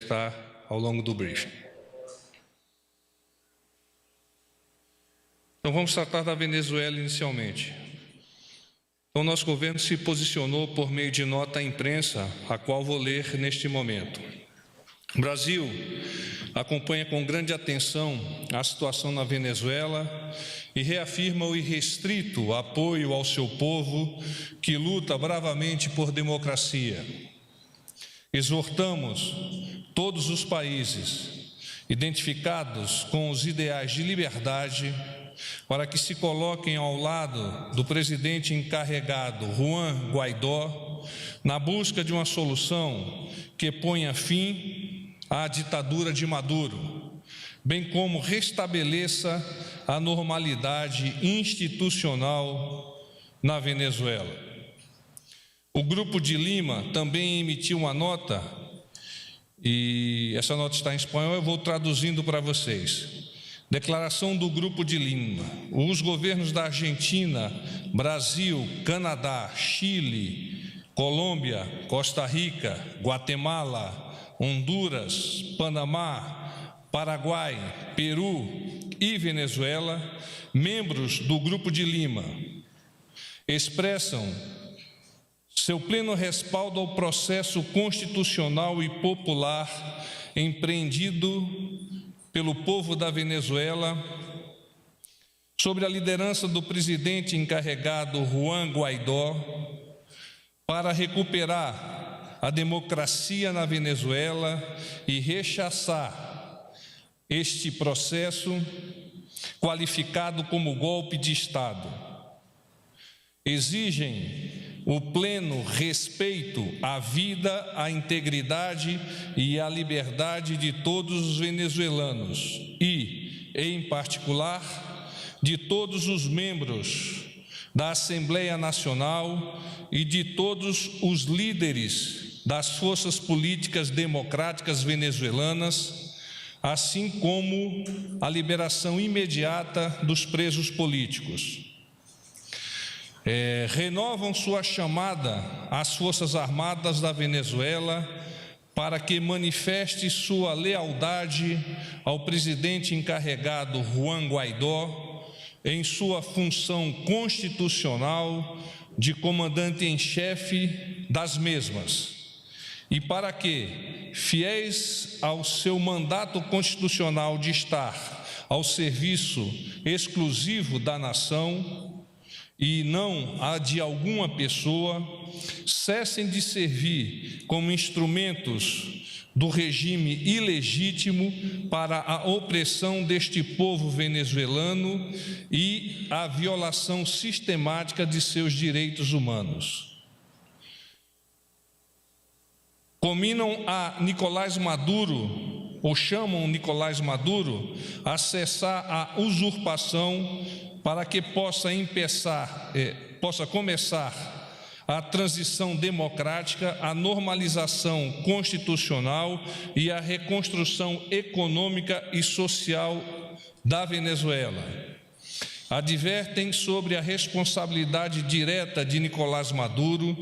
manifestar ao longo do briefing. Então, vamos tratar da Venezuela inicialmente. Então, nosso governo se posicionou por meio de nota à imprensa, a qual vou ler neste momento. O Brasil acompanha com grande atenção a situação na Venezuela e reafirma o irrestrito apoio ao seu povo que luta bravamente por democracia. Exortamos todos os países identificados com os ideais de liberdade para que se coloquem ao lado do presidente encarregado Juan Guaidó na busca de uma solução que ponha fim à ditadura de Maduro, bem como restabeleça a normalidade institucional na Venezuela. O Grupo de Lima também emitiu uma nota, e essa nota está em espanhol, eu vou traduzindo para vocês. Declaração do Grupo de Lima. Os governos da Argentina, Brasil, Canadá, Chile, Colômbia, Costa Rica, Guatemala, Honduras, Panamá, Paraguai, Peru e Venezuela, membros do Grupo de Lima, expressam seu pleno respaldo ao processo constitucional e popular empreendido pelo povo da Venezuela, sob a liderança do presidente encarregado Juan Guaidó, para recuperar a democracia na Venezuela e rechaçar este processo qualificado como golpe de Estado. Exigem o pleno respeito à vida, à integridade e à liberdade de todos os venezuelanos e, em particular, de todos os membros da Assembleia Nacional e de todos os líderes das forças políticas democráticas venezuelanas, assim como a liberação imediata dos presos políticos. Renovam sua chamada às Forças Armadas da Venezuela para que manifeste sua lealdade ao presidente encarregado Juan Guaidó em sua função constitucional de comandante-em-chefe das mesmas, e para que, fiéis ao seu mandato constitucional de estar ao serviço exclusivo da nação, e não a de alguma pessoa, cessem de servir como instrumentos do regime ilegítimo para a opressão deste povo venezuelano e a violação sistemática de seus direitos humanos. Combinam a Nicolás Maduro, ou chamam Nicolás Maduro, a cessar a usurpação para que possa começar a transição democrática, a normalização constitucional e a reconstrução econômica e social da Venezuela. Advertem sobre a responsabilidade direta de Nicolás Maduro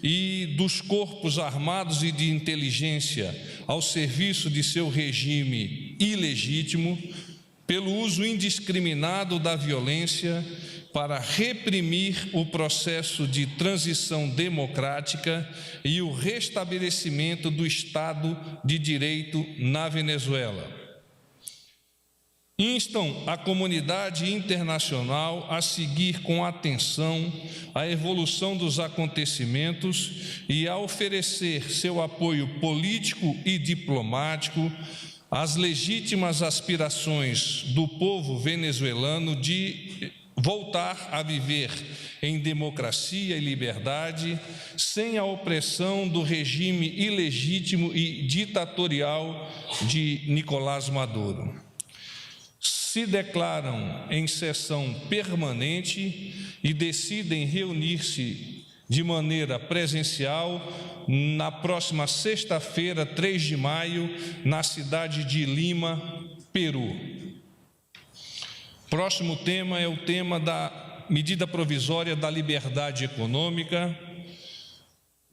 e dos corpos armados e de inteligência ao serviço de seu regime ilegítimo, pelo uso indiscriminado da violência para reprimir o processo de transição democrática e o restabelecimento do Estado de Direito na Venezuela. Instam a comunidade internacional a seguir com atenção a evolução dos acontecimentos e a oferecer seu apoio político e diplomático às legítimas aspirações do povo venezuelano de voltar a viver em democracia e liberdade, sem a opressão do regime ilegítimo e ditatorial de Nicolás Maduro. Se declaram em sessão permanente e decidem reunir-se de maneira presencial na próxima sexta-feira, 3 de maio, na cidade de Lima, Peru. Próximo tema é o tema da medida provisória da liberdade econômica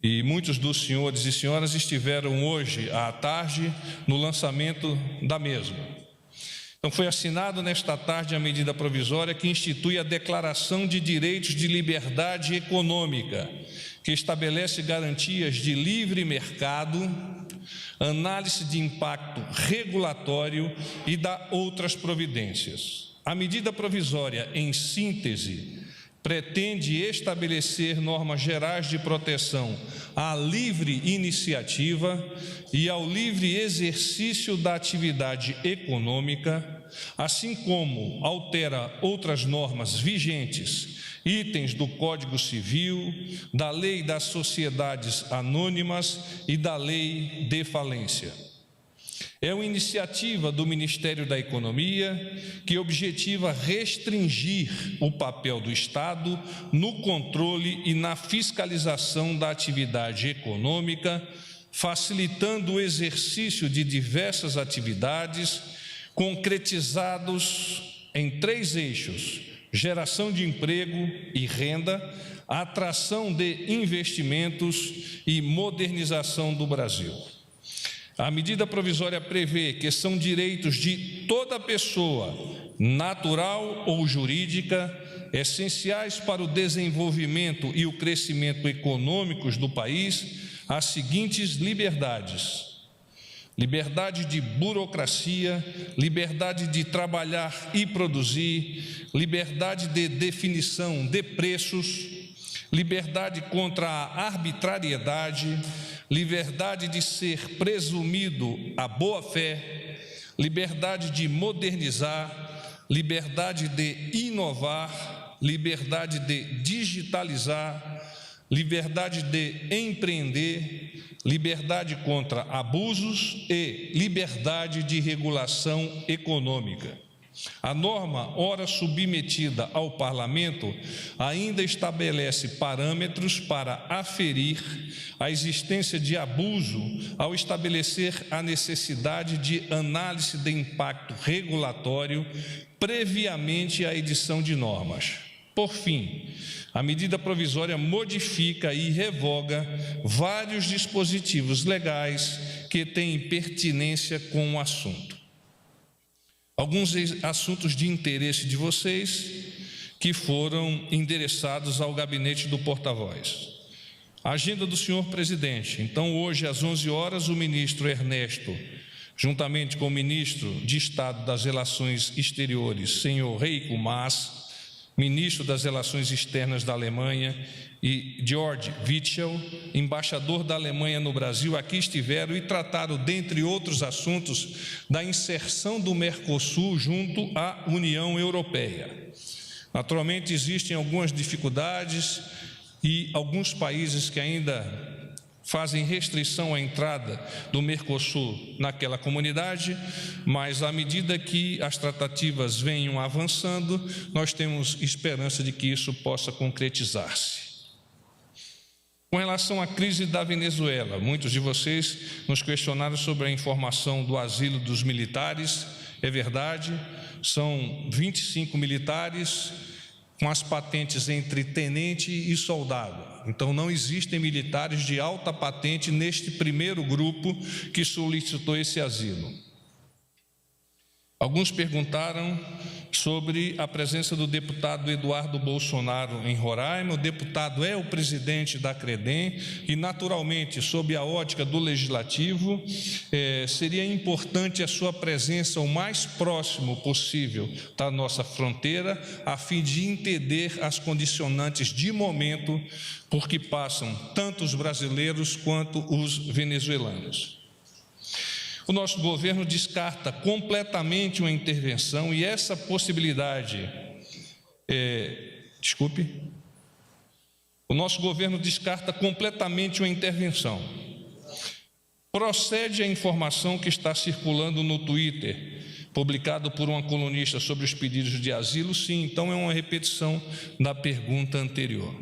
e muitos dos senhores e senhoras estiveram hoje à tarde no lançamento da mesma. Então, foi assinado nesta tarde a medida provisória que institui a Declaração de Direitos de Liberdade Econômica, que estabelece garantias de livre mercado, análise de impacto regulatório e dá outras providências. A medida provisória, em síntese, pretende estabelecer normas gerais de proteção à livre iniciativa e ao livre exercício da atividade econômica, assim como altera outras normas vigentes, itens do Código Civil, da Lei das Sociedades Anônimas e da Lei de Falência. É uma iniciativa do Ministério da Economia que objetiva restringir o papel do Estado no controle e na fiscalização da atividade econômica, facilitando o exercício de diversas atividades, concretizados em 3 eixos: geração de emprego e renda, atração de investimentos e modernização do Brasil. A medida provisória prevê que são direitos de toda pessoa, natural ou jurídica, essenciais para o desenvolvimento e o crescimento econômicos do país, as seguintes liberdades: liberdade de burocracia, liberdade de trabalhar e produzir, liberdade de definição de preços, liberdade contra a arbitrariedade, liberdade de ser presumido a boa-fé, liberdade de modernizar, liberdade de inovar, liberdade de digitalizar, liberdade de empreender, liberdade contra abusos e liberdade de regulação econômica. A norma, ora submetida ao Parlamento, ainda estabelece parâmetros para aferir a existência de abuso ao estabelecer a necessidade de análise de impacto regulatório previamente à edição de normas. Por fim, a medida provisória modifica e revoga vários dispositivos legais que têm pertinência com o assunto. Alguns assuntos de interesse de vocês que foram endereçados ao gabinete do porta-voz. A agenda do senhor presidente. Então, hoje, às 11 horas, o ministro Ernesto, juntamente com o ministro de Estado das Relações Exteriores, senhor Heiko Maas, ministro das Relações Externas da Alemanha, e Georg Witschel, embaixador da Alemanha no Brasil, aqui estiveram e trataram, dentre outros assuntos, da inserção do Mercosul junto à União Europeia. Naturalmente, existem algumas dificuldades e alguns países que ainda fazem restrição à entrada do Mercosul naquela comunidade, mas à medida que as tratativas venham avançando, nós temos esperança de que isso possa concretizar-se. Com relação à crise da Venezuela, muitos de vocês nos questionaram sobre a informação do asilo dos militares. É verdade, são 25 militares com as patentes entre tenente e soldado. Então, não existem militares de alta patente neste primeiro grupo que solicitou esse asilo. Alguns perguntaram sobre a presença do deputado Eduardo Bolsonaro em Roraima. O deputado é o presidente da CREDEM e, naturalmente, sob a ótica do Legislativo, seria importante a sua presença o mais próximo possível da nossa fronteira, a fim de entender as condicionantes de momento por que passam tanto os brasileiros quanto os venezuelanos. O nosso governo descarta completamente uma intervenção e essa possibilidade, o nosso governo descarta completamente uma intervenção. Procede a informação que está circulando no Twitter, publicado por uma colunista sobre os pedidos de asilo? Sim, então é uma repetição da pergunta anterior.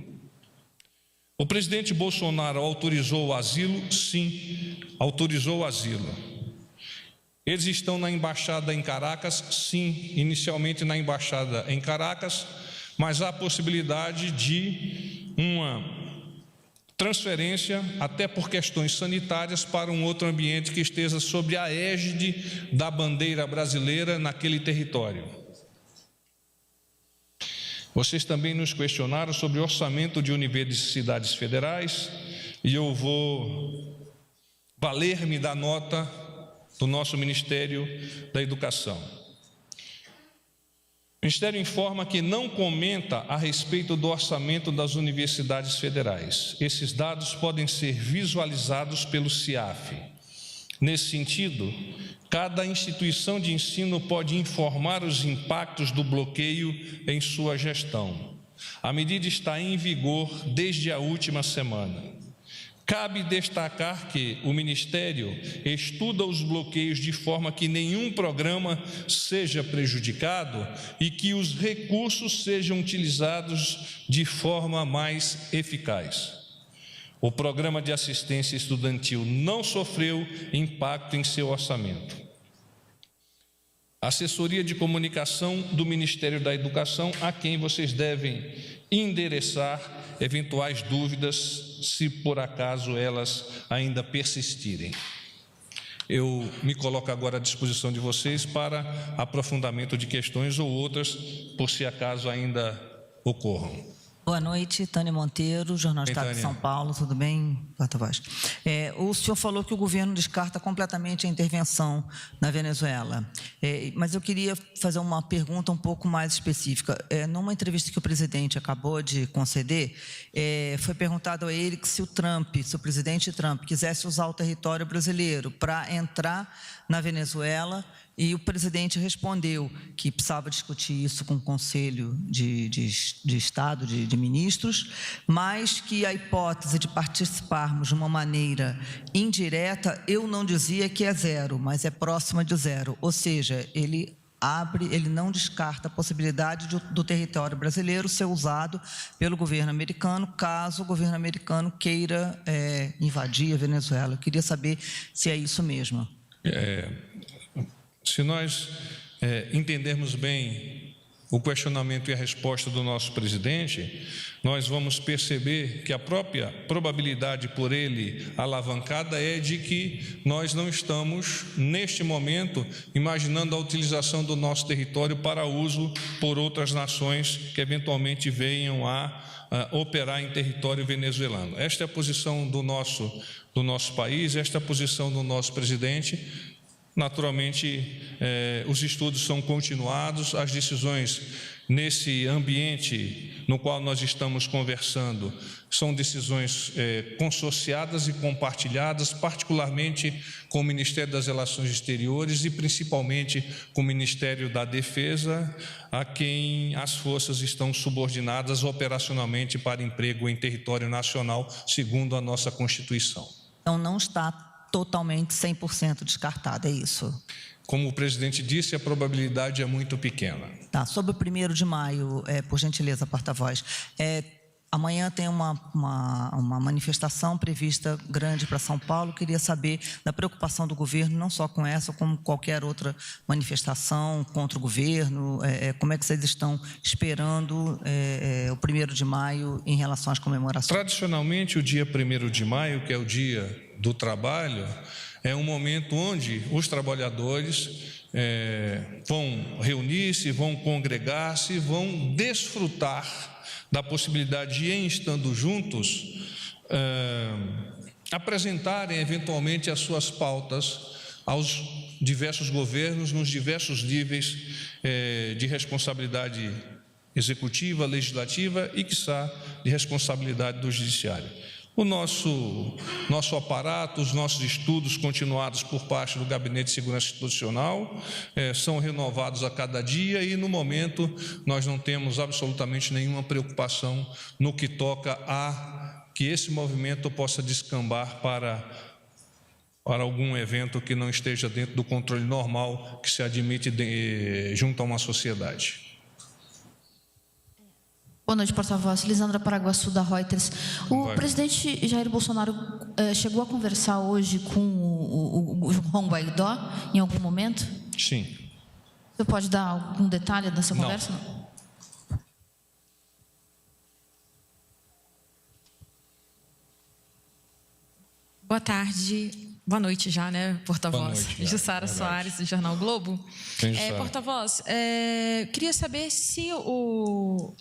O presidente Bolsonaro autorizou o asilo? Sim, autorizou o asilo. Eles estão na embaixada em Caracas? Sim, inicialmente na embaixada em Caracas, mas há a possibilidade de uma transferência, até por questões sanitárias, para um outro ambiente que esteja sob a égide da bandeira brasileira naquele território. Vocês também nos questionaram sobre orçamento de universidades federais, e eu vou valer-me da nota do nosso Ministério da Educação. O Ministério informa que não comenta a respeito do orçamento das universidades federais. Esses dados podem ser visualizados pelo CIAF. Nesse sentido, cada instituição de ensino pode informar os impactos do bloqueio em sua gestão. A medida está em vigor desde a última semana. Cabe destacar que o Ministério estuda os bloqueios de forma que nenhum programa seja prejudicado e que os recursos sejam utilizados de forma mais eficaz. O programa de assistência estudantil não sofreu impacto em seu orçamento. A assessoria de comunicação do Ministério da Educação, a quem vocês devem endereçar eventuais dúvidas, se por acaso elas ainda persistirem. Eu me coloco agora à disposição de vocês para aprofundamento de questões ou outras, por se acaso ainda ocorram. Boa noite, Tânia Monteiro, Jornal do Estado de São Paulo, tudo bem, porta-voz? O senhor falou que o governo descarta completamente a intervenção na Venezuela, mas eu queria fazer uma pergunta um pouco mais específica. Numa entrevista que o presidente acabou de conceder, foi perguntado a ele que se o presidente Trump quisesse usar o território brasileiro para entrar na Venezuela, e o presidente respondeu que precisava discutir isso com o Conselho de Estado, de Ministros, mas que a hipótese de participarmos de uma maneira indireta, eu não dizia que é zero, mas é próxima de zero. Ou seja, ele não descarta a possibilidade do território brasileiro ser usado pelo governo americano, caso o governo americano queira invadir a Venezuela. Eu queria saber se é isso mesmo. Se nós entendermos bem o questionamento e a resposta do nosso presidente, nós vamos perceber que a própria probabilidade por ele alavancada é de que nós não estamos, neste momento, imaginando a utilização do nosso território para uso por outras nações que eventualmente venham a operar em território venezuelano. Esta é a posição do nosso país, esta é a posição do nosso presidente. Naturalmente, os estudos são continuados, as decisões nesse ambiente no qual nós estamos conversando são decisões consorciadas e compartilhadas, particularmente com o Ministério das Relações Exteriores e principalmente com o Ministério da Defesa, a quem as forças estão subordinadas operacionalmente para emprego em território nacional, segundo a nossa Constituição. Então, não está totalmente 100% descartada, é isso? Como o presidente disse, a probabilidade é muito pequena. Tá, sobre o 1º de maio, por gentileza, porta-voz, amanhã tem uma manifestação prevista grande para São Paulo. Queria saber da preocupação do governo, não só com essa, como qualquer outra manifestação contra o governo. Como é que vocês estão esperando o 1º de maio em relação às comemorações? Tradicionalmente, o dia 1º de maio, que é o dia do trabalho, é um momento onde os trabalhadores vão reunir-se, vão congregar-se, vão desfrutar da possibilidade de, em estando juntos, apresentarem eventualmente as suas pautas aos diversos governos, nos diversos níveis de responsabilidade executiva, legislativa e, quiçá, de responsabilidade do judiciário. O nosso aparato, os nossos estudos continuados por parte do Gabinete de Segurança Institucional são renovados a cada dia e, no momento, nós não temos absolutamente nenhuma preocupação no que toca a que esse movimento possa descambar para algum evento que não esteja dentro do controle normal que se admite junto a uma sociedade. Boa noite, porta-voz. Lisandra Paraguaçu, da Reuters. O presidente Jair Bolsonaro chegou a conversar hoje com o Juan Guaidó em algum momento? Sim. Você pode dar algum detalhe dessa conversa? Não. Boa tarde. Boa noite já, né, porta-voz? Jussara Soares, do Jornal Globo. Porta-voz, queria saber se o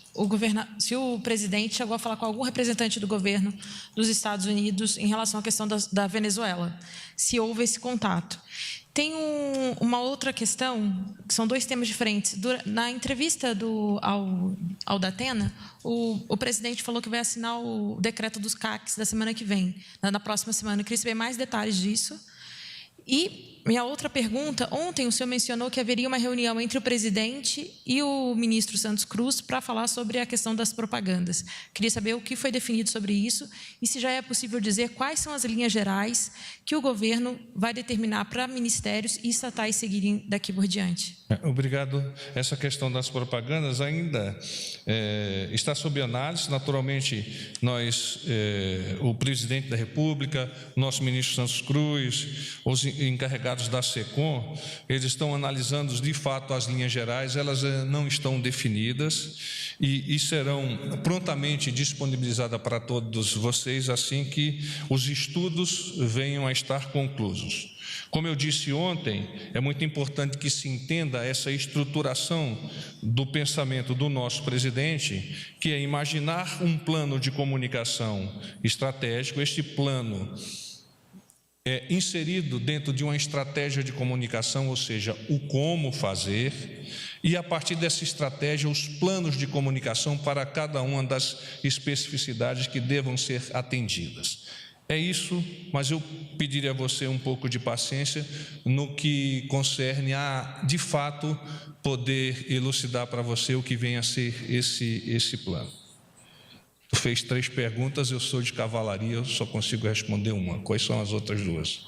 presidente chegou a falar com algum representante do governo dos Estados Unidos em relação à questão da Venezuela, se houve esse contato. Tem uma outra questão, que são dois temas diferentes. Na entrevista ao Datena, o presidente falou que vai assinar o decreto dos CACs da semana que vem, na próxima semana. Eu queria saber mais detalhes disso. E minha outra pergunta, ontem o senhor mencionou que haveria uma reunião entre o presidente e o ministro Santos Cruz para falar sobre a questão das propagandas. Queria saber o que foi definido sobre isso e se já é possível dizer quais são as linhas gerais que o governo vai determinar para ministérios e estatais seguirem daqui por diante. Obrigado. Essa questão das propagandas ainda está sob análise. Naturalmente, nós, o presidente da República, nosso ministro Santos Cruz, os encarregados da SECOM, eles estão analisando de fato as linhas gerais, elas não estão definidas e serão prontamente disponibilizadas para todos vocês assim que os estudos venham a estar conclusos. Como eu disse ontem, é muito importante que se entenda essa estruturação do pensamento do nosso presidente, que é imaginar um plano de comunicação estratégico. Este plano é inserido dentro de uma estratégia de comunicação, ou seja, o como fazer, e a partir dessa estratégia, os planos de comunicação para cada uma das especificidades que devam ser atendidas. É isso, mas eu pediria a você um pouco de paciência no que concerne a, de fato, poder elucidar para você o que vem a ser esse plano. Tu fez 3 perguntas, eu sou de cavalaria, eu só consigo responder uma. Quais são as outras 2?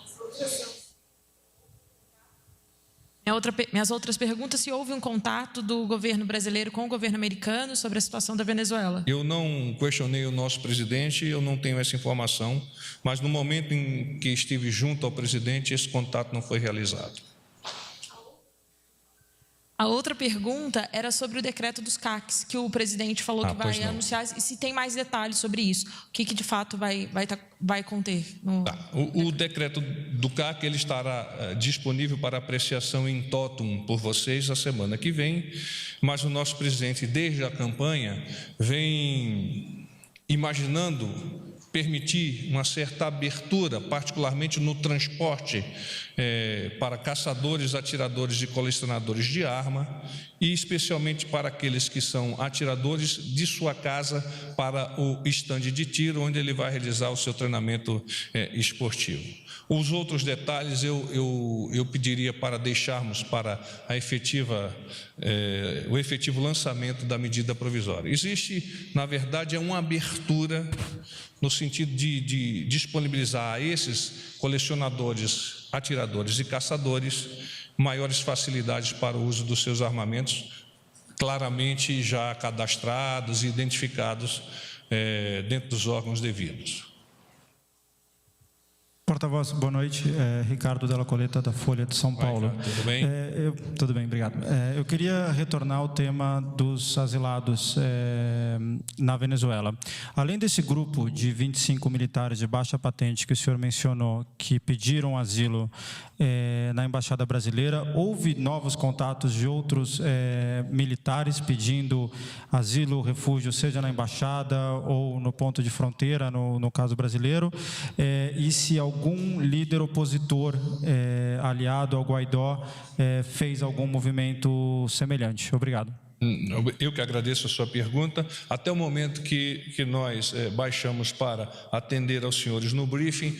Minhas outras perguntas, se houve um contato do governo brasileiro com o governo americano sobre a situação da Venezuela. Eu não questionei o nosso presidente, eu não tenho essa informação, mas no momento em que estive junto ao presidente, esse contato não foi realizado. A outra pergunta era sobre o decreto dos CACs, que o presidente falou que vai anunciar, e se tem mais detalhes sobre isso, o que de fato vai conter. O decreto do CAC ele estará disponível para apreciação em totum por vocês a semana que vem, mas o nosso presidente, desde a campanha, vem imaginando permitir uma certa abertura, particularmente no transporte para caçadores, atiradores e colecionadores de arma, e especialmente para aqueles que são atiradores de sua casa para o estande de tiro, onde ele vai realizar o seu treinamento esportivo. Os outros detalhes eu pediria para deixarmos para o efetivo lançamento da medida provisória. Existe, na verdade, uma abertura no sentido de disponibilizar a esses colecionadores, atiradores e caçadores maiores facilidades para o uso dos seus armamentos, claramente já cadastrados e identificados dentro dos órgãos devidos. Porta-voz, boa noite. Ricardo Della Coleta, da Folha de São Paulo. Tudo bem? Tudo bem, obrigado. Eu queria retornar ao tema dos asilados na Venezuela. Além desse grupo de 25 militares de baixa patente que o senhor mencionou, que pediram asilo na Embaixada Brasileira, houve novos contatos de outros militares pedindo asilo, refúgio, seja na Embaixada ou no ponto de fronteira, no caso brasileiro, e se algum líder opositor aliado ao Guaidó fez algum movimento semelhante? Obrigado. Eu que agradeço a sua pergunta. Até o momento que nós baixamos para atender aos senhores no briefing,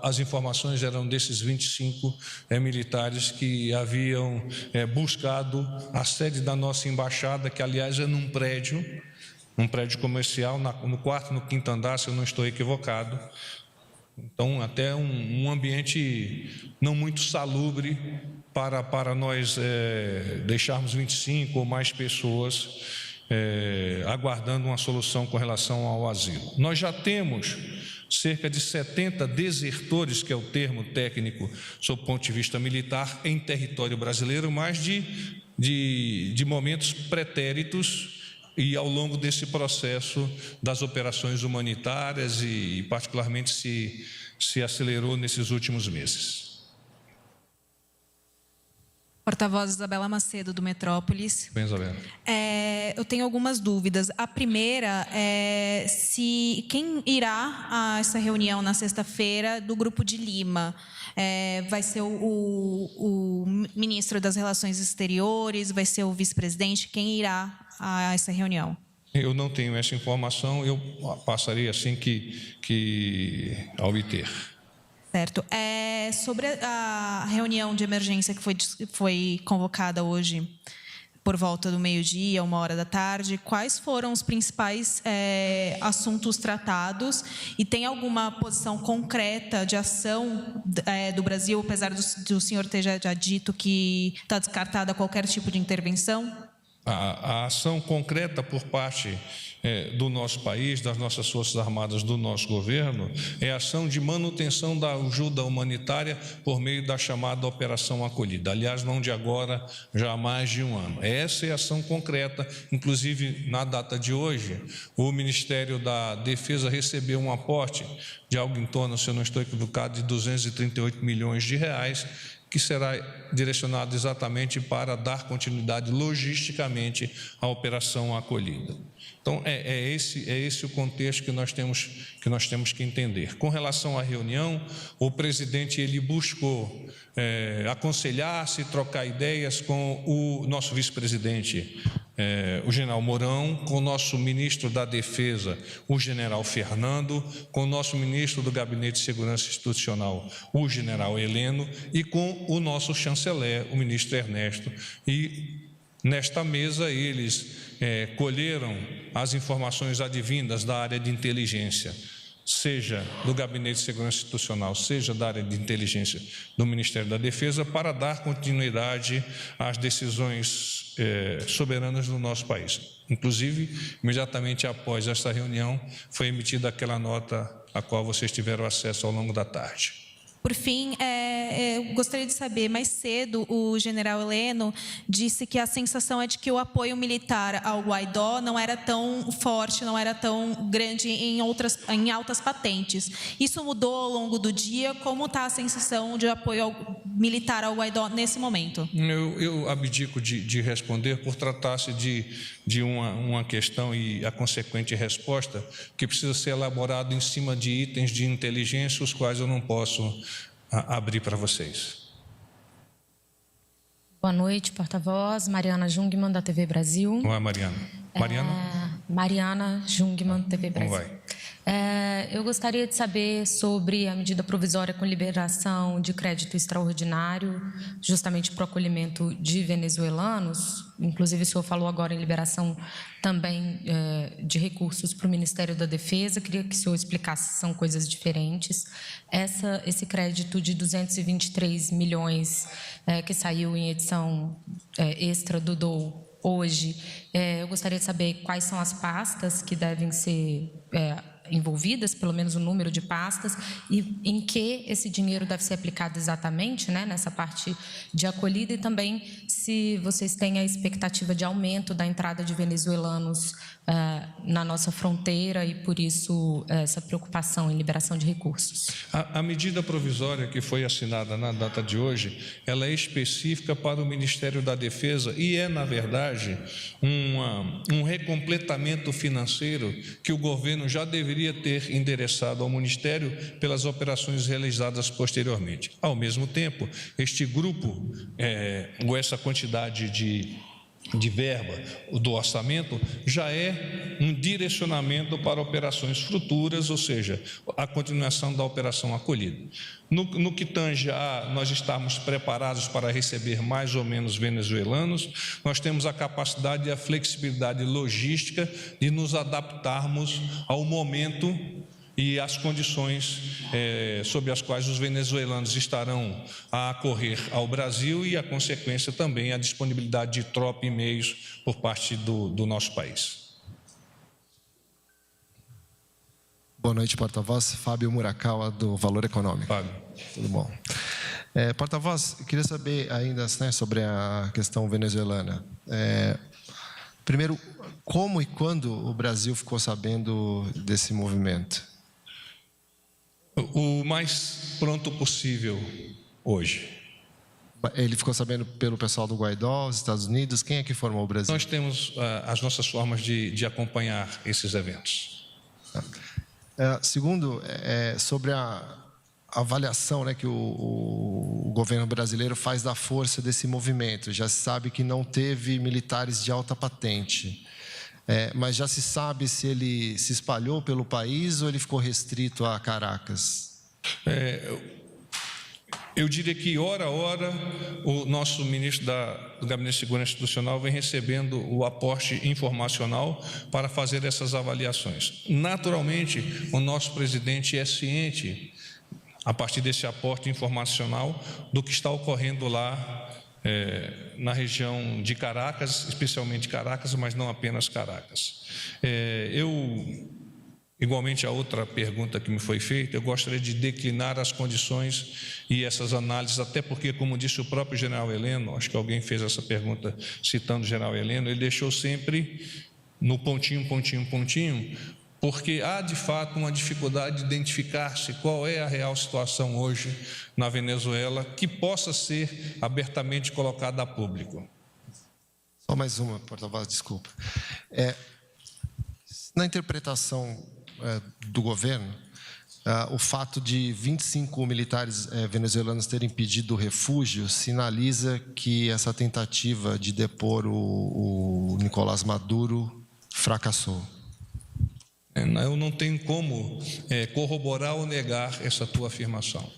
as informações eram desses 25 militares que haviam buscado a sede da nossa embaixada, que aliás é num prédio comercial, no 4º, no 5º andar, se eu não estou equivocado. Então, até um ambiente não muito salubre para nós deixarmos 25 ou mais pessoas aguardando uma solução com relação ao asilo. Nós já temos cerca de 70 desertores, que é o termo técnico sob o ponto de vista militar, em território brasileiro, mas de momentos pretéritos e ao longo desse processo das operações humanitárias e particularmente se acelerou nesses últimos meses. Porta-voz Isabela Macedo, do Metrópolis. Bem, Isabela. Eu tenho algumas dúvidas. A primeira é se quem irá a essa reunião na sexta-feira do Grupo de Lima vai ser o ministro das Relações Exteriores, vai ser o vice-presidente? Quem irá a essa reunião? Eu não tenho essa informação, eu passarei assim que obter. Certo. Sobre a reunião de emergência que foi convocada hoje, por volta do meio-dia, 13h, quais foram os principais assuntos tratados? E tem alguma posição concreta de ação do Brasil, apesar do senhor ter já dito que está descartada qualquer tipo de intervenção? A ação concreta por parte do nosso país, das nossas Forças Armadas, do nosso governo, é a ação de manutenção da ajuda humanitária por meio da chamada Operação Acolhida. Aliás, não de agora, já há mais de um ano. Essa é a ação concreta. Inclusive, na data de hoje, o Ministério da Defesa recebeu um aporte de algo em torno, se eu não estou equivocado, de 238 milhões de reais, que será direcionado exatamente para dar continuidade logisticamente à Operação Acolhida. Então, é esse o contexto que nós temos que entender. Com relação à reunião, o presidente ele buscou aconselhar-se, trocar ideias com o nosso vice-presidente, o general Mourão, com o nosso ministro da Defesa, o general Fernando, com o nosso ministro do Gabinete de Segurança Institucional, o general Heleno, e com o nosso chanceler, o ministro Ernesto. E nesta mesa eles colheram as informações advindas da área de inteligência, seja do Gabinete de Segurança Institucional, seja da área de inteligência do Ministério da Defesa, para dar continuidade às decisões soberanas do nosso país. Inclusive, imediatamente após esta reunião, foi emitida aquela nota a qual vocês tiveram acesso ao longo da tarde. Por fim, eu gostaria de saber, mais cedo o general Heleno disse que a sensação é de que o apoio militar ao Guaidó não era tão forte, não era tão grande em altas patentes. Isso mudou ao longo do dia? Como está a sensação de apoio militar ao Guaidó nesse momento? Eu abdico de responder por tratar-se de uma questão e a consequente resposta que precisa ser elaborado em cima de itens de inteligência, os quais eu não posso abrir para vocês. Boa noite, porta-voz. Mariana Jungmann, da TV Brasil. Não é Mariana? Mariana? Mariana Jungmann, TV Brasil. Como vai? Eu gostaria de saber sobre a medida provisória com liberação de crédito extraordinário, justamente para o acolhimento de venezuelanos. Inclusive, o senhor falou agora em liberação também de recursos para o Ministério da Defesa. Queria que o senhor explicasse se são coisas diferentes. Esse crédito de 223 milhões que saiu em edição extra do DOU hoje, eu gostaria de saber quais são as pastas que devem ser envolvidas, pelo menos o número de pastas, e em que esse dinheiro deve ser aplicado exatamente, né, nessa parte de acolhida, e também se vocês têm a expectativa de aumento da entrada de venezuelanos na nossa fronteira e, por isso, essa preocupação em liberação de recursos. A medida provisória que foi assinada na data de hoje, ela é específica para o Ministério da Defesa e é, na verdade, um recompletamento financeiro que o governo já deveria ter endereçado ao Ministério pelas operações realizadas posteriormente. Ao mesmo tempo, este grupo, ou essa quantidade de verba do orçamento, já é um direcionamento para operações futuras, ou seja, a continuação da Operação Acolhida. No que tange a nós estarmos preparados para receber mais ou menos venezuelanos, nós temos a capacidade e a flexibilidade logística de nos adaptarmos ao momento e as condições sob as quais os venezuelanos estarão a acorrer ao Brasil e, a consequência, também a disponibilidade de tropa e meios por parte do nosso país. Boa noite, porta-voz. Fábio Murakawa, do Valor Econômico. Fábio. Tudo bom. Porta-voz, queria saber ainda, né, sobre a questão venezuelana. Primeiro, como e quando o Brasil ficou sabendo desse movimento? O mais pronto possível hoje. Ele ficou sabendo pelo pessoal do Guaidó, os Estados Unidos? Quem é que formou o Brasil? Nós temos as nossas formas de acompanhar esses eventos. Segundo, sobre a avaliação, né, que o governo brasileiro faz da força desse movimento. Já se sabe que não teve militares de alta patente, mas já se sabe se ele se espalhou pelo país ou ele ficou restrito a Caracas? Eu diria que, hora a hora, o nosso ministro do Gabinete de Segurança Institucional vem recebendo o aporte informacional para fazer essas avaliações. Naturalmente, o nosso presidente é ciente, a partir desse aporte informacional, do que está ocorrendo lá na região de Caracas, especialmente Caracas, mas não apenas Caracas. Igualmente a outra pergunta que me foi feita, eu gostaria de declinar as condições e essas análises, até porque, como disse o próprio general Heleno, acho que alguém fez essa pergunta citando o general Heleno, ele deixou sempre no pontinho, porque há de fato uma dificuldade de identificar-se qual é a real situação hoje na Venezuela que possa ser abertamente colocada a público. Só mais uma, porta-voz, desculpa. Na interpretação do governo, o fato de 25 militares venezuelanos terem pedido refúgio sinaliza que essa tentativa de depor o Nicolás Maduro fracassou. Eu não tenho como corroborar ou negar essa tua afirmação.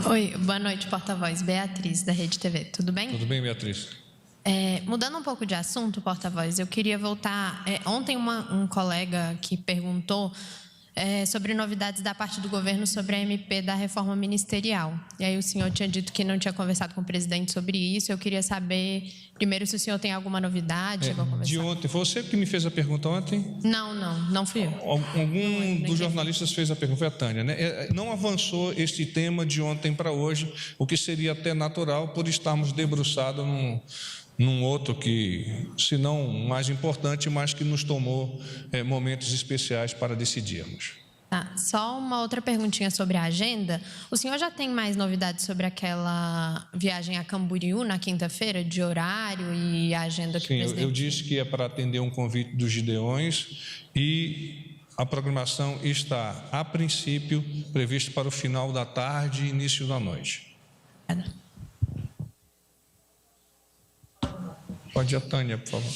Oi, boa noite, porta-voz. Beatriz, da Rede TV. Tudo bem? Tudo bem, Beatriz? Mudando um pouco de assunto, porta-voz, eu queria voltar... ontem um colega que perguntou sobre novidades da parte do governo sobre a MP da reforma ministerial. E aí o senhor tinha dito que não tinha conversado com o presidente sobre isso. Eu queria saber, primeiro, se o senhor tem alguma novidade. De ontem. Foi você que me fez a pergunta ontem? Não fui eu. Algum dos jornalistas fez a pergunta, foi a Tânia, né? Não avançou este tema de ontem para hoje, o que seria até natural por estarmos debruçados num outro que, se não mais importante, mas que nos tomou momentos especiais para decidirmos. Tá, só uma outra perguntinha sobre a agenda. O senhor já tem mais novidades sobre aquela viagem a Camboriú na quinta-feira, de horário e a agenda que o presidente... Eu disse que é para atender um convite dos Gideões e a programação está, a princípio, prevista para o final da tarde e início da noite. Pode ir a Tânia, por favor.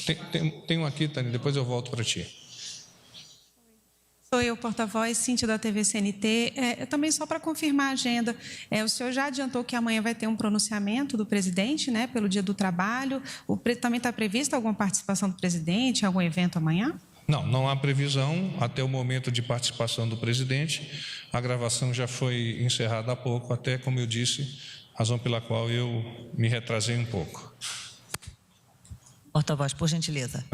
Tem um aqui, Tânia, depois eu volto para ti. Sou eu, porta-voz, Cíntia, da TV CNT. Também só para confirmar a agenda, o senhor já adiantou que amanhã vai ter um pronunciamento do presidente, né, pelo Dia do Trabalho. Também está prevista alguma participação do presidente em algum evento amanhã? Não há previsão até o momento de participação do presidente. A gravação já foi encerrada há pouco, até, como eu disse, razão pela qual eu me retrasei um pouco. Porta-voz, por gentileza.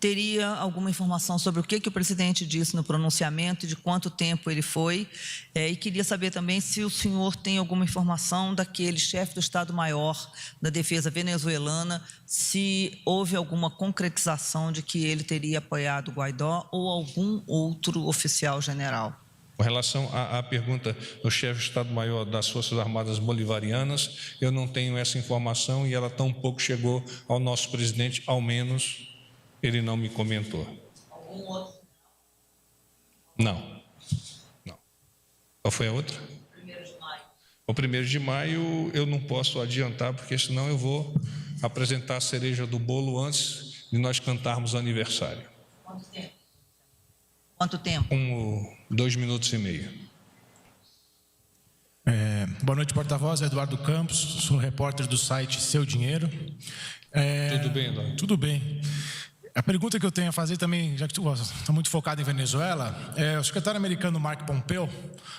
Teria alguma informação sobre o que o presidente disse no pronunciamento, de quanto tempo ele foi? E queria saber também se o senhor tem alguma informação daquele chefe do Estado-Maior da Defesa venezuelana, se houve alguma concretização de que ele teria apoiado o Guaidó ou algum outro oficial general. Com relação à pergunta do chefe de Estado-Maior das Forças Armadas Bolivarianas, eu não tenho essa informação e ela tampouco chegou ao nosso presidente, ao menos ele não me comentou. Algum outro? Não. Qual foi a outra? 1º de maio. O 1º de maio eu não posso adiantar, porque senão eu vou apresentar a cereja do bolo antes de nós cantarmos aniversário. Quanto tempo? Quanto tempo? 2 minutos e meio. Boa noite, porta-voz. Eduardo Campos, sou repórter do site Seu Dinheiro. Tudo bem, Eduardo? Tudo bem. A pergunta que eu tenho a fazer também, já que tu está muito focado em Venezuela, o secretário americano Mark Pompeo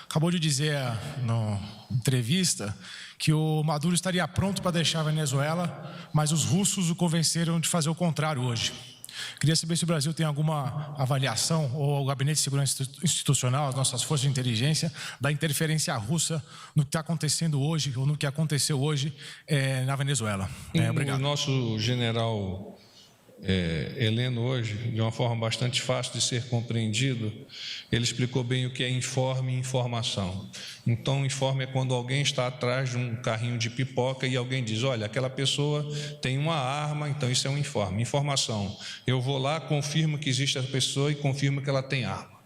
acabou de dizer na entrevista que o Maduro estaria pronto para deixar a Venezuela, mas os russos o convenceram de fazer o contrário hoje. Queria saber se o Brasil tem alguma avaliação, ou o Gabinete de Segurança Institucional, as nossas forças de inteligência, da interferência russa no que está acontecendo hoje, ou no que aconteceu hoje na Venezuela. Obrigado. O nosso general Heleno hoje, de uma forma bastante fácil de ser compreendido, ele explicou bem o que é informe e informação. Então, informe é quando alguém está atrás de um carrinho de pipoca e alguém diz, olha, aquela pessoa tem uma arma, então isso é um informe. Informação, eu vou lá, confirmo que existe essa pessoa e confirmo que ela tem arma.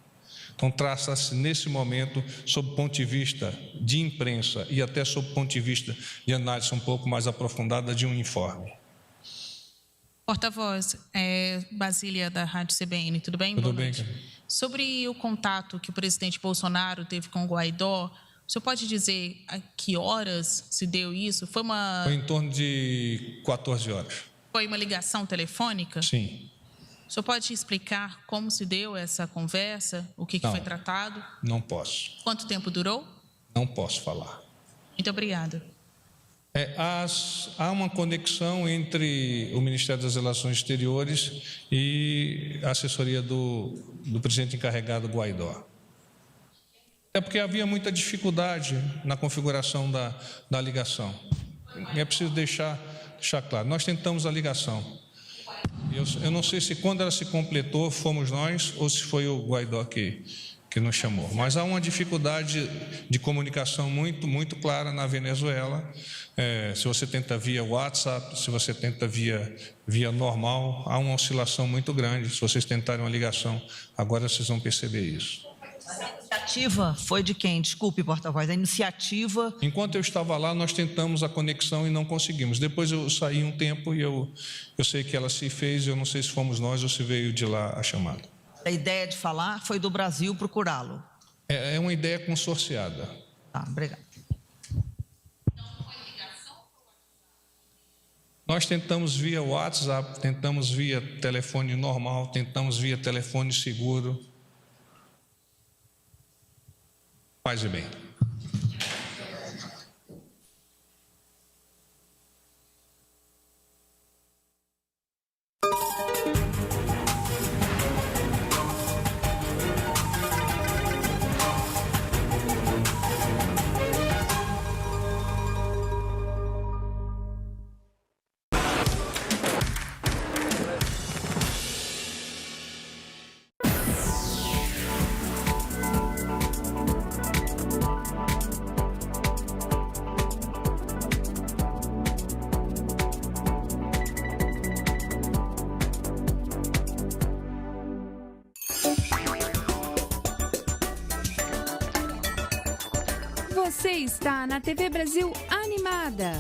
Então, traça-se nesse momento, sob o ponto de vista de imprensa e até sob o ponto de vista de análise um pouco mais aprofundada de um informe. Porta-voz, Basília da Rádio CBN, tudo bem? Tudo bem. Sobre o contato que o presidente Bolsonaro teve com o Guaidó, o senhor pode dizer a que horas se deu isso? Foi em torno de 14 horas. Foi uma ligação telefônica? Sim. O senhor pode explicar como se deu essa conversa, o que foi tratado? Não posso. Quanto tempo durou? Não posso falar. Muito obrigada. Há uma conexão entre o Ministério das Relações Exteriores e a assessoria do presidente encarregado Guaidó. É porque havia muita dificuldade na configuração da ligação. E é preciso deixar claro, nós tentamos a ligação. Eu não sei se quando ela se completou fomos nós ou se foi o Guaidó que nos chamou. Mas há uma dificuldade de comunicação muito clara na Venezuela. Se você tenta via WhatsApp, se você tenta via normal, há uma oscilação muito grande. Se vocês tentarem uma ligação, agora vocês vão perceber isso. Mas a iniciativa foi de quem? Desculpe, porta-voz. A iniciativa... Enquanto eu estava lá, nós tentamos a conexão e não conseguimos. Depois eu saí um tempo e eu sei que ela se fez, eu não sei se fomos nós ou se veio de lá a chamada. A ideia de falar foi do Brasil procurá-lo. É uma ideia consorciada. Obrigado. Nós tentamos via WhatsApp, tentamos via telefone normal, tentamos via telefone seguro. Paz e bem. Você está na TV Brasil Animada.